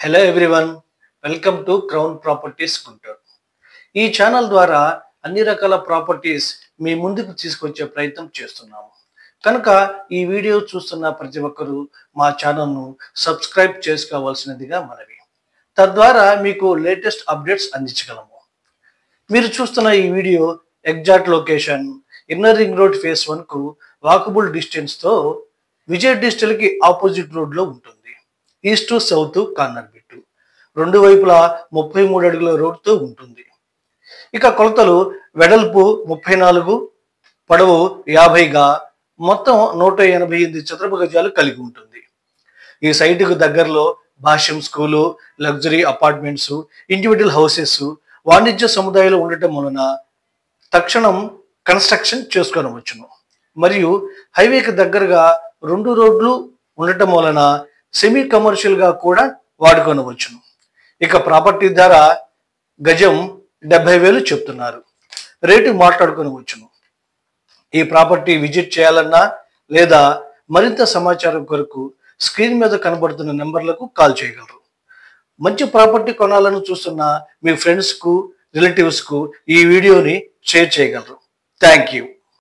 Hello everyone, welcome to crown properties Guntur. ఈ channel ద్వారా అన్ని రకాల ప్రాపర్టీస్ మీ ముందుకు తీసుకొచ్చే ప్రయత్నం చేస్తున్నాము. కనుక ఈ వీడియో చూస్తున్న ప్రతి ఒక్కరూ మా ఛానల్ను సబ్స్క్రైబ్ చేసుకోవాల్సినదిగా మనవి. తద్వారా మీకు లేటెస్ట్ అప్డేట్స్ అందించగలము. మీరు చూస్తున్న ఈ video exact location inner ring road phase 1కు వాకబుల్ డిస్టెన్స్తో విజయ్ డిజిటల్కి ఆపోజిట్ రోడ్లో ఉంటుంది. East to south corner bit, రెండు వైపులా 33 అడుగుల రోడ్తో ఉంటుంది. ఇక కొలతలు వెడల్పు 34, పొడవు 50గా మొత్తం 188 చదరపు గజాలు కలిగి ఉంటుంది. ఈ సైటుకు దగ్గరలో Bhashyam school, luxury apartments, individual houses, వాణిజ్య సముదాయాలు ఉండటం వలన తక్షణం కన్స్ట్రక్షన్ చేసుకోవచ్చును. మరియు హైవేకి దగ్గరగా 2 రోడ్లు ఉండటం వలన సెమీ కమర్షియల్గా కూడా వాడుకొనవచ్చును. ఇక ప్రాపర్టీ ధర గజం 70,000 చెప్తున్నారు. రేటు మాట్లాడుకొనవచ్చును. ఈ ప్రాపర్టీ విజిట్ చేయాలన్నా లేదా మరింత సమాచారం కొరకు స్క్రీన్ మీద కనబడుతున్న నెంబర్లకు కాల్ చేయగలరు. మంచి ప్రాపర్టీ కొనాలని చూస్తున్న మీ ఫ్రెండ్స్కు, రిలేటివ్స్కు ఈ వీడియోని షేర్ చేయగలరు. Thank you.